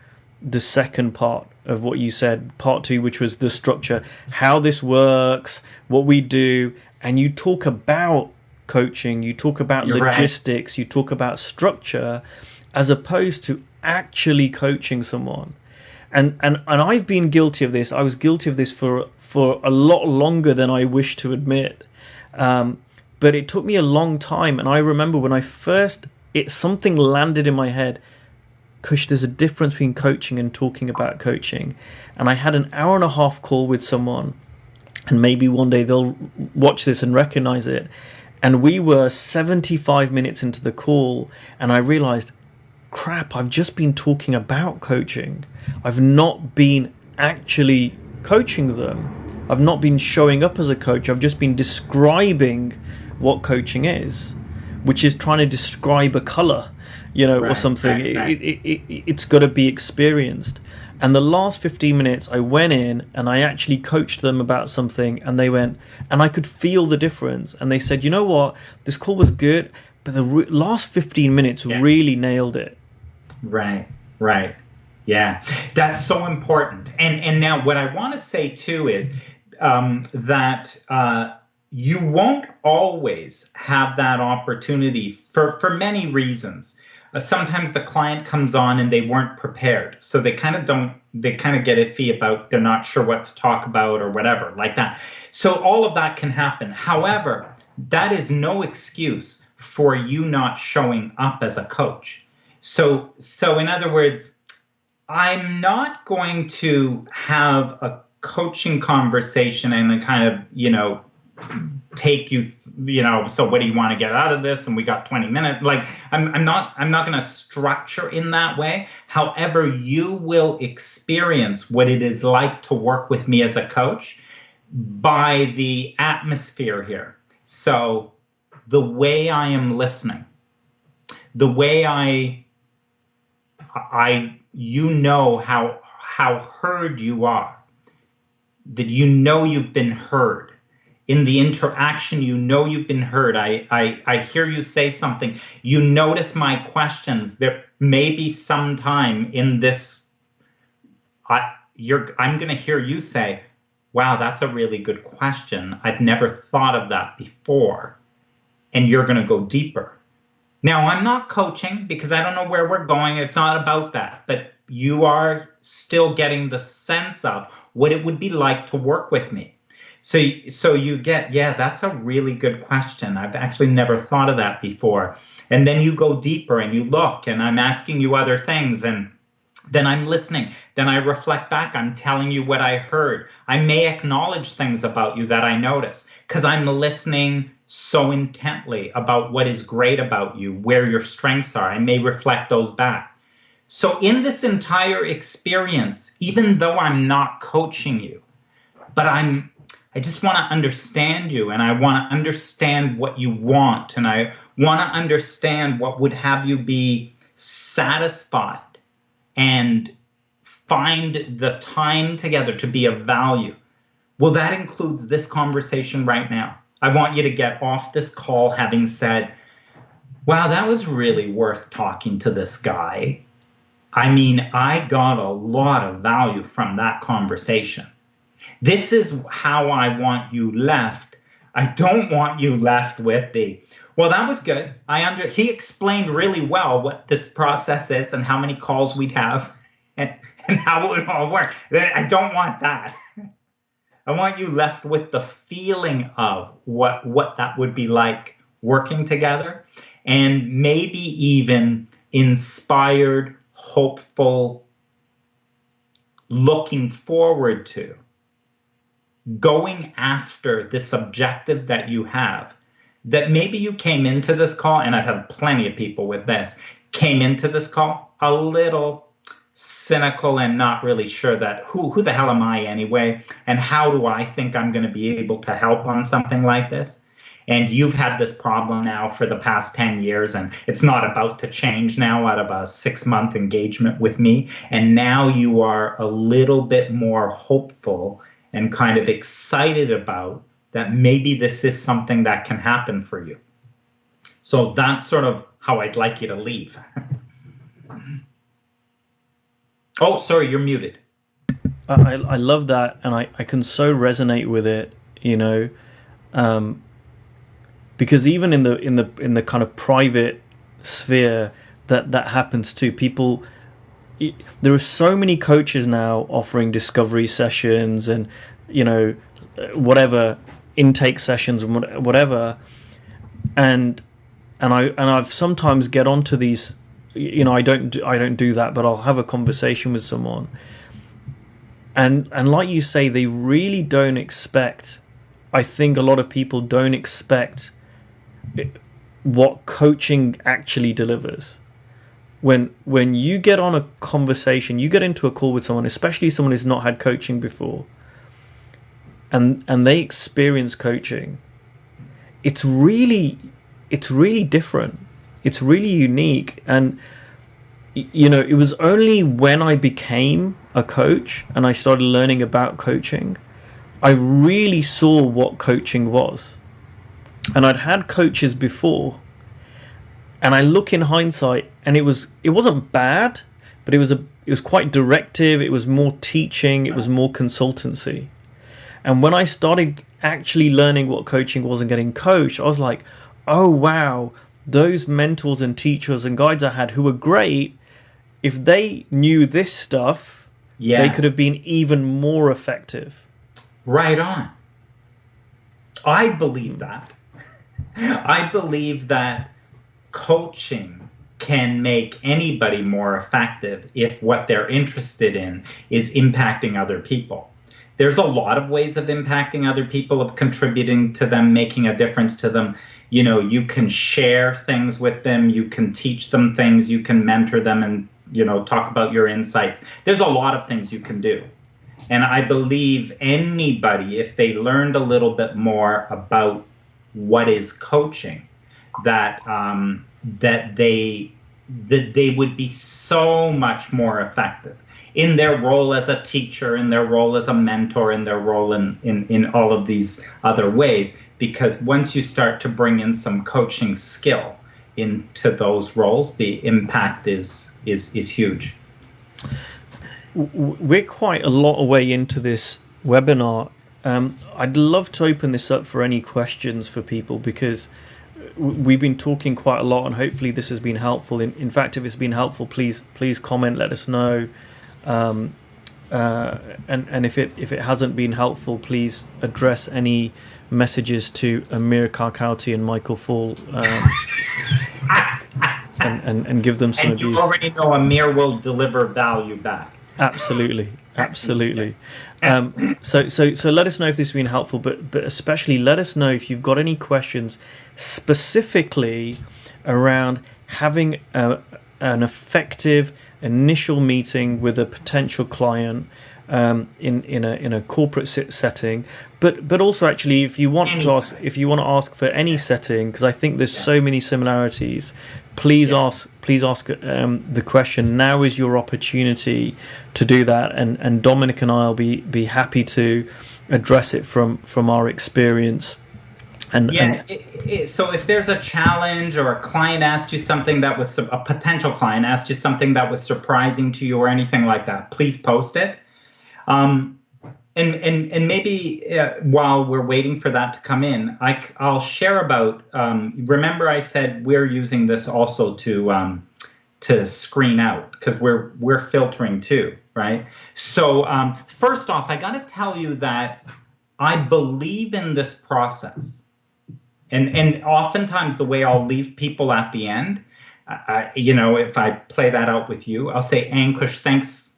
the second part of what you said, part two, which was the structure, how this works, what we do, and you talk about coaching, you talk about logistics, you talk about structure, as opposed to actually coaching someone. And I've been guilty of this. I was guilty of this for a lot longer than I wish to admit. But it took me a long time. And I remember when something landed in my head, Kush, there's a difference between coaching and talking about coaching. And I had an 1.5 hour call with someone, and maybe one day they'll watch this and recognize it. And we were 75 minutes into the call, and I realized, crap, I've just been talking about coaching. I've not been actually coaching them. I've not been showing up as a coach. I've just been describing what coaching is, which is trying to describe a color, or something. It's got to be experienced. And the last 15 minutes, I went in and I actually coached them about something, and they went, and I could feel the difference. And they said, you know what, this call was good, but the last 15 minutes really nailed it. Right. Yeah, that's so important. And now what I want to say too is that you won't always have that opportunity for many reasons. Sometimes the client comes on and they weren't prepared, so they kind of get iffy about, they're not sure what to talk about or whatever like that. So all of that can happen. However, that is no excuse for you not showing up as a coach. So in other words, I'm not going to have a coaching conversation and kind of, take you, so what do you want to get out of this? And we got 20 minutes. Like, I'm not going to structure in that way. However, you will experience what it is like to work with me as a coach by the atmosphere here. So the way I am listening, the way how heard you are, that you've been heard. In the interaction, you've been heard. I hear you say something. You notice my questions. There may be some time in this, I'm going to hear you say, wow, that's a really good question. I've never thought of that before. And you're going to go deeper. Now, I'm not coaching because I don't know where we're going. It's not about that. But you are still getting the sense of what it would be like to work with me. So you get, that's a really good question. I've actually never thought of that before. And then you go deeper and you look, and I'm asking you other things, and then I'm listening. Then I reflect back. I'm telling you what I heard. I may acknowledge things about you that I notice because I'm listening so intently about what is great about you, where your strengths are. I may reflect those back. So in this entire experience, even though I'm not coaching you, but I just want to understand you, and I want to understand what you want, and I want to understand what would have you be satisfied and find the time together to be of value. Well, that includes this conversation right now. I want you to get off this call having said, wow, that was really worth talking to this guy. I mean, I got a lot of value from that conversation. This is how I want you left. I don't want you left with well, that was good. He explained really well what this process is and how many calls we'd have and how it would all work. I don't want that. I want you left with the feeling of what that would be like working together, and maybe even inspired, hopeful, looking forward to going after this objective that you have, that maybe you came into this call, and I've had plenty of people with this, came into this call a little cynical and not really sure that who the hell am I anyway, and how do I think I'm going to be able to help on something like this? And you've had this problem now for the past 10 years, and it's not about to change now out of a 6-month engagement with me. And now you are a little bit more hopeful and kind of excited about that maybe this is something that can happen for you. So that's sort of how I'd like you to leave. Oh, sorry, you're muted. I love that, and I can so resonate with it, because even in the kind of private sphere that happens too. People, there are so many coaches now offering discovery sessions and whatever intake sessions and whatever, and I've sometimes get onto these. I don't do that, but I'll have a conversation with someone, and like you say, they really don't expect. I think a lot of people don't expect what coaching actually delivers. When you get on a conversation, you get into a call with someone, especially someone who's not had coaching before, and they experience coaching, it's really different. It's really unique. And it was only when I became a coach and I started learning about coaching, I really saw what coaching was. And I'd had coaches before, and I look in hindsight, and it wasn't bad, but it was quite directive. It was more teaching. It was more consultancy. And when I started actually learning what coaching was and getting coached, I was like, oh wow, those mentors and teachers and guides I had who were great, if they knew this stuff, they could have been even more effective. Right on. I believe that. I believe that coaching can make anybody more effective if what they're interested in is impacting other people. There's a lot of ways of impacting other people, of contributing to them, making a difference to them. You can share things with them, you can teach them things, you can mentor them and, talk about your insights. There's a lot of things you can do. And I believe anybody, if they learned a little bit more about what is coaching, that they would be so much more effective in their role as a teacher, in their role as a mentor, in their role in all of these other ways. Because once you start to bring in some coaching skill into those roles, the impact is huge. We're quite a lot of way into this webinar. I'd love to open this up for any questions for people, because we've been talking quite a lot, and hopefully this has been helpful. In fact, if it's been helpful, please comment, let us know. And if it hasn't been helpful, please address any messages to Amir Karkauti and Michael Fall, and give them some and abuse. You already know Amir will deliver value back. Absolutely. So let us know if this has been helpful, but especially let us know if you've got any questions specifically around having an effective initial meeting with a potential client in a corporate setting, but also actually if you want to ask for any setting, because I think there's so many similarities. Please ask the question. Now is your opportunity to do that, and Dominic and I will be happy to address it from our experience. So if there's a challenge, or a client asked you something that was a potential client asked you something that was surprising to you or anything like that, please post it. And maybe while we're waiting for that to come in, I'll share about. Remember, I said we're using this also to screen out, because we're filtering too, right? So first off, I got to tell you that I believe in this process. And oftentimes the way I'll leave people at the end, if I play that out with you, I'll say, Ankush, thanks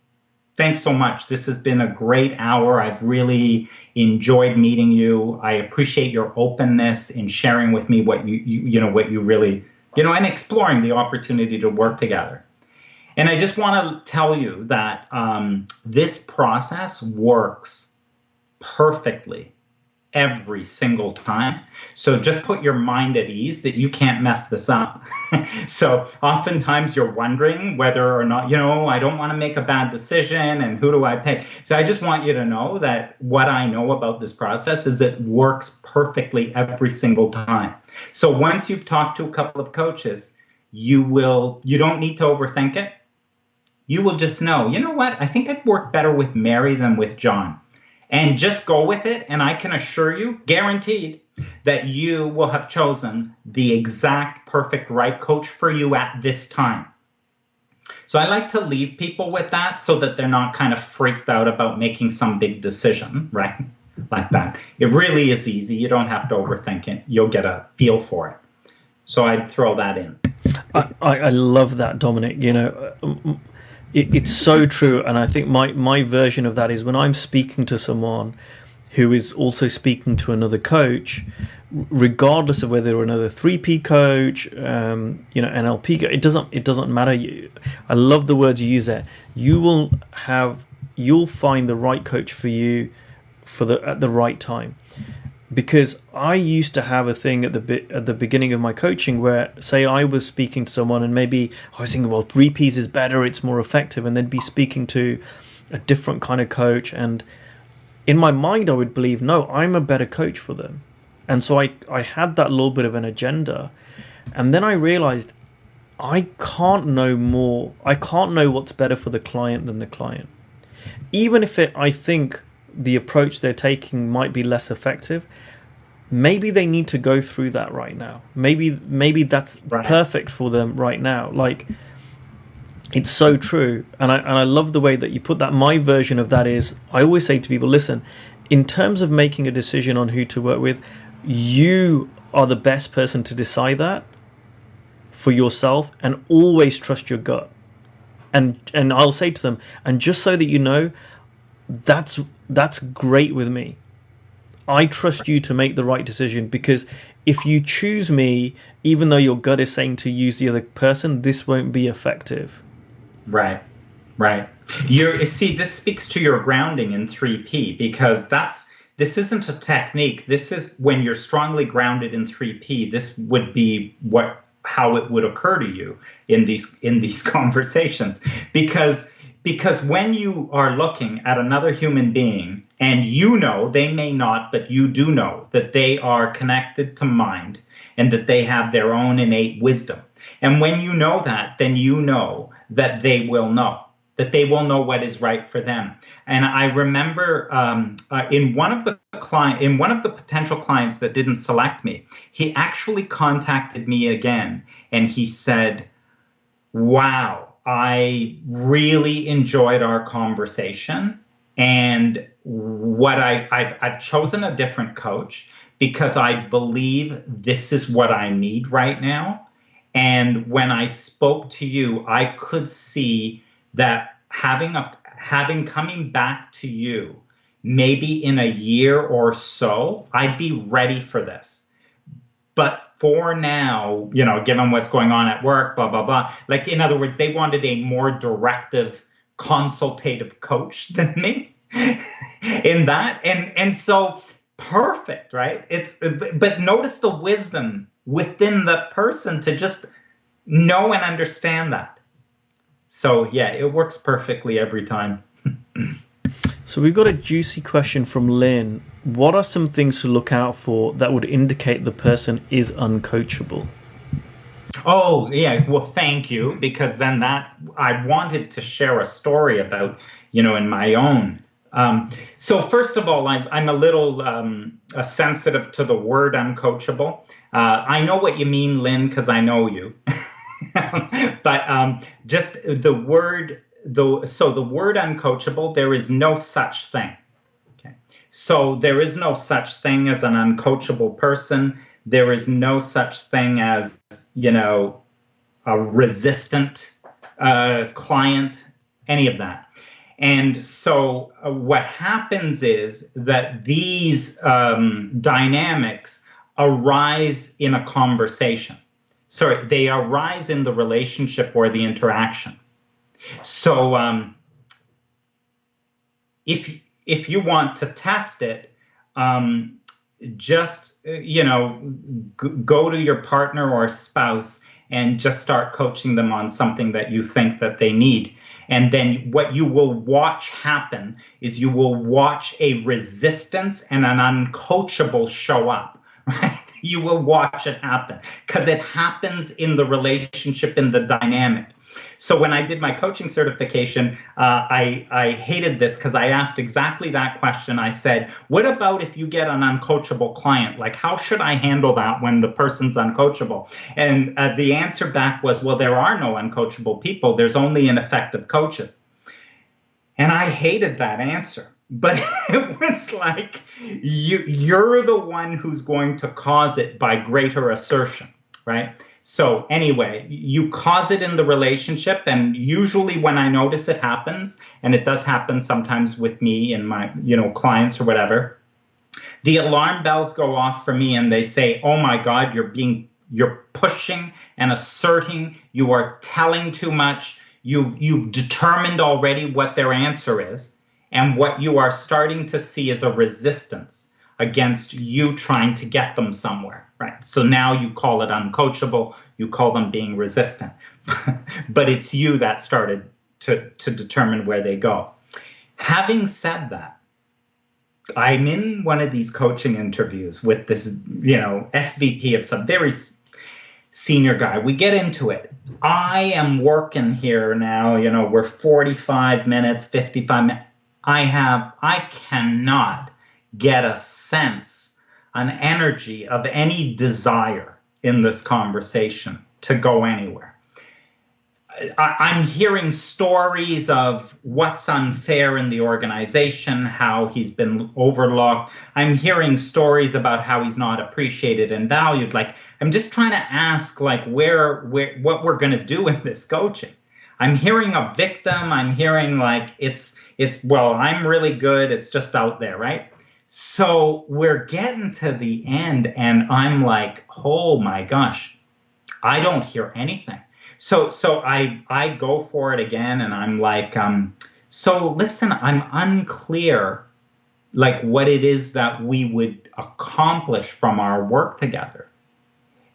so much. This has been a great hour. I've really enjoyed meeting you. I appreciate your openness in sharing with me what you really, and exploring the opportunity to work together. And I just want to tell you that this process works perfectly every single time. So just put your mind at ease that you can't mess this up. So oftentimes you're wondering whether or not, I don't want to make a bad decision, and who do I pick? So I just want you to know that what I know about this process is it works perfectly every single time. So once you've talked to a couple of coaches, you don't need to overthink it. You will just know, what? I think I'd work better with Mary than with John. And just go with it, and I can assure you, guaranteed, that you will have chosen the exact perfect right coach for you at this time. So I like to leave people with that so that they're not kind of freaked out about making some big decision, right? Like that. It really is easy. You don't have to overthink it. You'll get a feel for it. So I'd throw that in. I love that, Dominic. It's so true, and I think my version of that is when I'm speaking to someone who is also speaking to another coach, regardless of whether they're another 3P coach, NLP coach, it doesn't matter. I love the words you use there. You'll find the right coach for you at the right time. Because I used to have a thing at the beginning of my coaching where, say, I was speaking to someone and maybe I was thinking, well, 3Ps is better, it's more effective, and then be speaking to a different kind of coach, and in my mind I would believe, no, I'm a better coach for them. And so I had that little bit of an agenda, and then I realized I can't know more. I can't know what's better for the client than the client. Even if I think the approach they're taking might be less effective, maybe they need to go through that right now. Maybe that's Right. perfect for them right now. Like, it's so true. And I love the way that you put that. My version of that is, I always say to people, listen, in terms of making a decision on who to work with, you are the best person to decide that for yourself, and always trust your gut. And I'll say to them, and just so that you know, that's great with me. I trust you to make the right decision, because if you choose me, even though your gut is saying to use the other person, this won't be effective. Right. Right. You see, this speaks to your grounding in 3P, because this isn't a technique. This is when you're strongly grounded in 3P. This would be how it would occur to you in these conversations, because when you are looking at another human being, and they may not, but you do know that they are connected to mind and that they have their own innate wisdom. And when you know that, then you know that they will know what is right for them. And I remember in one of the potential clients that didn't select me, he actually contacted me again, and he said, "Wow, I really enjoyed our conversation, and I've chosen a different coach because I believe this is what I need right now. And when I spoke to you, I could see that coming back to you, maybe in a year or so, I'd be ready for this. But for now, given what's going on at work, blah, blah, blah." Like, in other words, they wanted a more directive, consultative coach than me in that. And so, perfect, right? But notice the wisdom within the person to just know and understand that. So, yeah, it works perfectly every time. So we've got a juicy question from Lynn. What are some things to look out for that would indicate the person is uncoachable? Oh, yeah. Well, thank you. Because then I wanted to share a story about, in my own. So first of all, I'm a little sensitive to the word uncoachable. I know what you mean, Lynn, because I know you. But just the word, the word uncoachable, there is no such thing. Okay. So there is no such thing as an uncoachable person. There is no such thing as, a resistant client, any of that. And so what happens is that these dynamics arise in a conversation. Sorry, they arise in the relationship or the interaction. So if you want to test it, just go to your partner or spouse and just start coaching them on something that you think that they need. And then what you will watch happen is you will watch a resistance and an uncoachable show up, right? You will watch it happen because it happens in the relationship, in the dynamic. So when I did my coaching certification, I hated this because I asked exactly that question. I said, what about if you get an uncoachable client? Like, how should I handle that when the person's uncoachable? And the answer back was, well, there are no uncoachable people. There's only ineffective coaches. And I hated that answer. But it was like, you're the one who's going to cause it by greater assertion, right? So anyway, you cause it in the relationship, and usually when I notice it happens, and it does happen sometimes with me and my, clients or whatever, the alarm bells go off for me and they say, oh my God, you're pushing and asserting, you are telling too much, you've determined already what their answer is. And what you are starting to see is a resistance against you trying to get them somewhere, right? So now you call it uncoachable, you call them being resistant, but it's you that started to determine where they go. Having said that, I'm in one of these coaching interviews with this, SVP of some very senior guy. We get into it. I am working here now, we're 45 minutes, 55 minutes. I cannot get a sense, an energy of any desire in this conversation to go anywhere. I'm hearing stories of what's unfair in the organization, how he's been overlooked. I'm hearing stories about how he's not appreciated and valued. Like, I'm just trying to ask, like, what we're going to do in this coaching. I'm hearing a victim. I'm hearing like well, I'm really good. It's just out there, right? So we're getting to the end, and I'm like, oh my gosh, I don't hear anything. So I go for it again, and I'm like, so listen, I'm unclear, like, what it is that we would accomplish from our work together.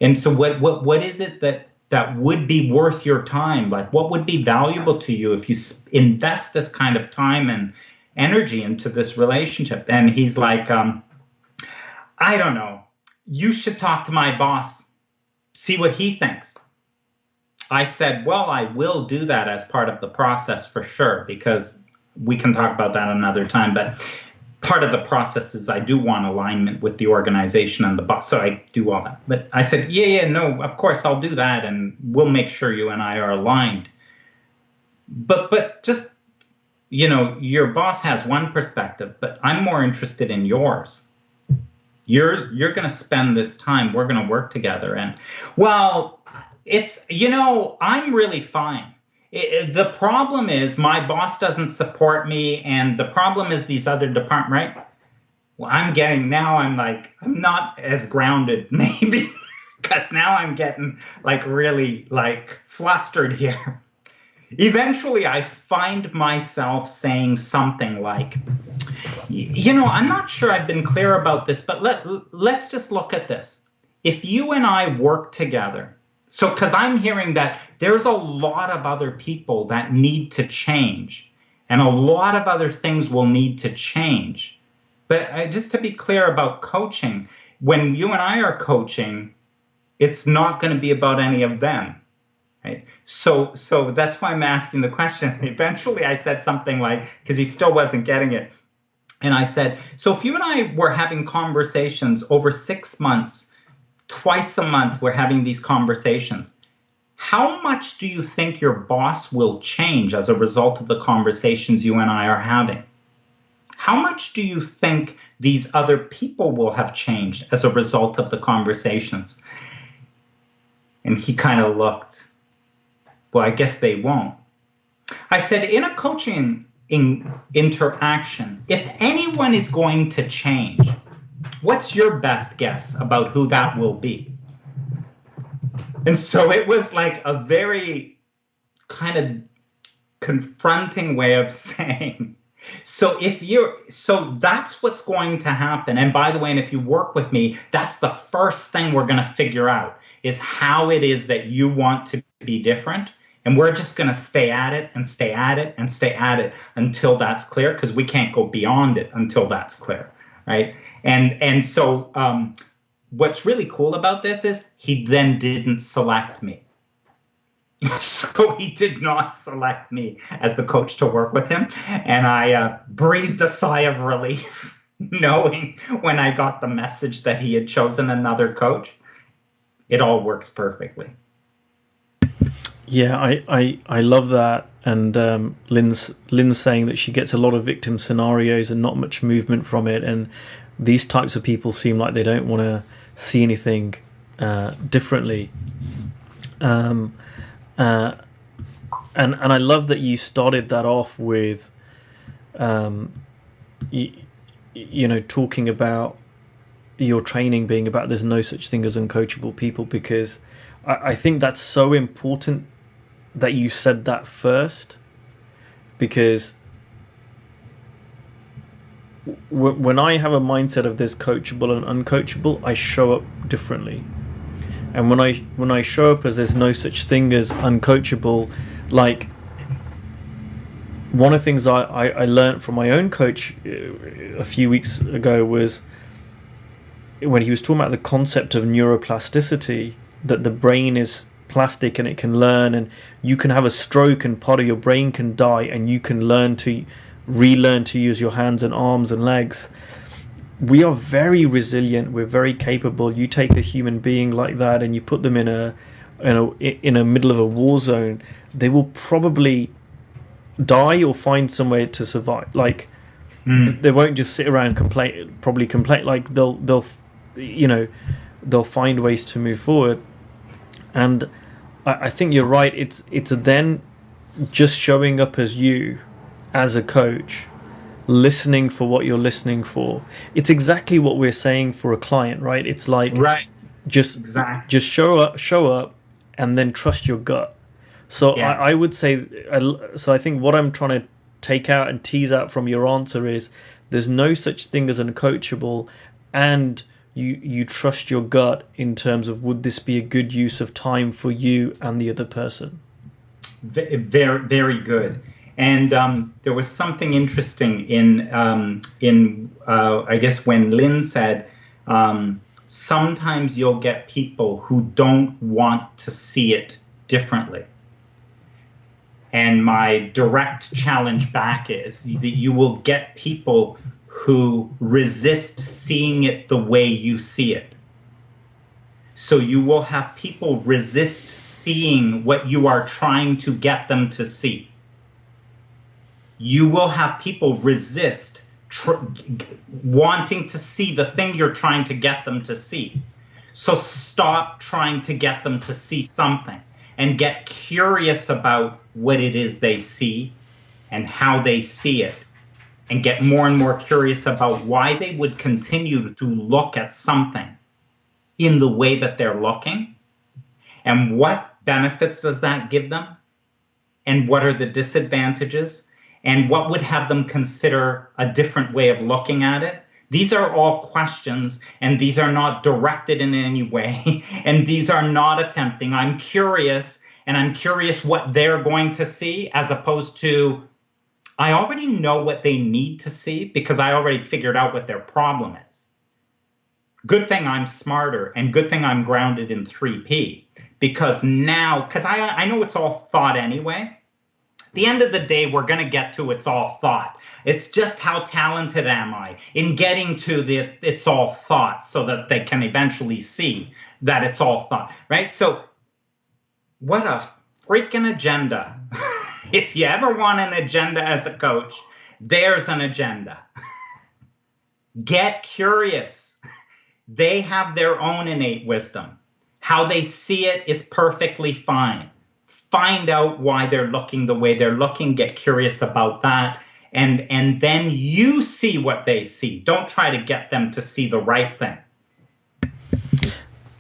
And so what is it that would be worth your time? Like, what would be valuable to you if you invest this kind of time and energy into this relationship? And he's like, I don't know. You should talk to my boss, see what he thinks. I said, well, I will do that as part of the process for sure, because we can talk about that another time. But part of the process is I do want alignment with the organization and the boss. So I do all that. But I said, no, of course I'll do that. And we'll make sure you and I are aligned. But just, your boss has one perspective, but I'm more interested in yours. You're going to spend this time. We're going to work together. And, well, it's, I'm really fine. The problem is my boss doesn't support me, and the problem is these other departments, right? Well, I'm not as grounded, maybe, because now I'm getting like really like flustered here. Eventually, I find myself saying something like, I'm not sure I've been clear about this, but let's just look at this. If you and I work together, so, because I'm hearing that there's a lot of other people that need to change, and a lot of other things will need to change. But just to be clear about coaching, when you and I are coaching, it's not going to be about any of them, right? So that's why I'm asking the question. Eventually, I said something like, because he still wasn't getting it, and I said, so if you and I were having conversations over 6 months, twice a month, we're having these conversations. How much do you think your boss will change as a result of the conversations you and I are having? How much do you think these other people will have changed as a result of the conversations? And he kind of looked, well, I guess they won't. I said, in a coaching interaction, if anyone is going to change, what's your best guess about who that will be? And so it was like a very kind of confronting way of saying, so that's what's going to happen. And by the way, and if you work with me, that's the first thing we're going to figure out is how it is that you want to be different. And we're just going to stay at it and stay at it and stay at it until that's clear, because we can't go beyond it until that's clear, right? And so what's really cool about this is he then didn't select me. So he did not select me as the coach to work with him. And I breathed a sigh of relief knowing when I got the message that he had chosen another coach. It all works perfectly. Yeah, I love that. And Lynn's saying that she gets a lot of victim scenarios and not much movement from it. And these types of people seem like they don't want to see anything differently. And I love that you started that off with, talking about your training being about there's no such thing as uncoachable people, because I think that's so important that you said that first, because when I have a mindset of there's coachable and uncoachable, I show up differently. And when I show up as there's no such thing as uncoachable, like one of the things I learned from my own coach a few weeks ago was when he was talking about the concept of neuroplasticity, that the brain is plastic and it can learn, and you can have a stroke and part of your brain can die and you can relearn to use your hands and arms and legs. We are very resilient, we're very capable. You take a human being like that and you put them in a middle of a war zone, they will probably die or find somewhere to survive. Like they won't just sit around and complain. Like they'll find ways to move forward. And I think you're right. It's then just showing up as you, as a coach, listening for what you're listening for. It's exactly what we're saying for a client, right? It's like just show up, and then trust your gut. So yeah. I would say, so I think what I'm trying to take out and tease out from your answer is there's no such thing as uncoachable, and you trust your gut in terms of would this be a good use of time for you and the other person. Very, very good. And there was something interesting in I guess when Lynn said, sometimes you'll get people who don't want to see it differently. And my direct challenge back is that you will get people who resist seeing it the way you see it. So you will have people resist seeing what you are trying to get them to see. You will have people resist wanting to see the thing you're trying to get them to see. So stop trying to get them to see something and get curious about what it is they see and how they see it, and get more and more curious about why they would continue to look at something in the way that they're looking, and what benefits does that give them, and what are the disadvantages, and what would have them consider a different way of looking at it. These are all questions, and these are not directed in any way, and these are not attempting. I'm curious, and I'm curious what they're going to see, as opposed to, I already know what they need to see because I already figured out what their problem is. Good thing I'm smarter, and good thing I'm grounded in 3P, because I know it's all thought anyway. At the end of the day, we're going to get to it's all thought. It's just how talented am I in getting to the it's all thought, so that they can eventually see that it's all thought, right? So what a freaking agenda. If you ever want an agenda as a coach, there's an agenda. Get curious. They have their own innate wisdom. How they see it is perfectly fine. Find out why they're looking the way they're looking. Get curious about that. And then you see what they see. Don't try to get them to see the right thing.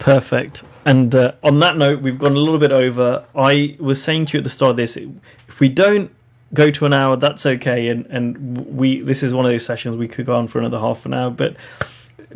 Perfect. And on that note, we've gone a little bit over. I was saying to you at the start of this, if we don't go to an hour, that's okay. And this is one of those sessions we could go on for another half an hour. But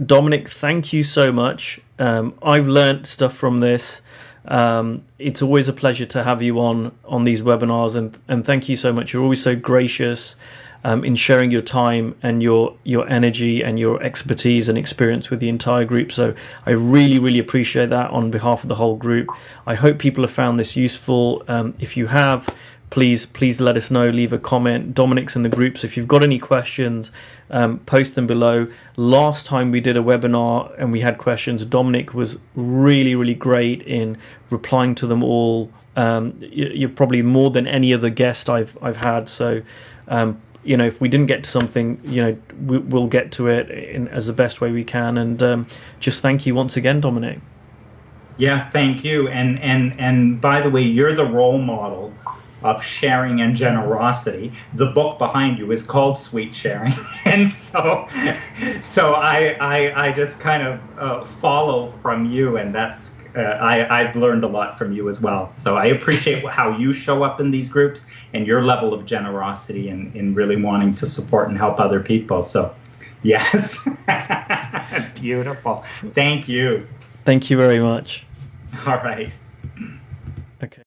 Dominic, thank you so much. I've learnt stuff from this. It's always a pleasure to have you on these webinars, and thank you so much. You're always so gracious in sharing your time and your energy and your expertise and experience with the entire group. So I really, really appreciate that on behalf of the whole group. I hope people have found this useful. If you have, please let us know. Leave a comment. Dominic's in the group, so if you've got any questions, post them below. Last time we did a webinar and we had questions, Dominic was really, really great in replying to them all. You're probably more than any other guest I've had. So if we didn't get to something, we'll get to it as the best way we can. And just thank you once again, Dominic. Yeah, thank you. And by the way, you're the role model of sharing and generosity. The book behind you is called Sweet Sharing, and so I just kind of follow from you, and that's I've learned a lot from you as well. So I appreciate how you show up in these groups and your level of generosity in really wanting to support and help other people. So Yes. Beautiful. Thank you. Thank you very much. All right. Okay.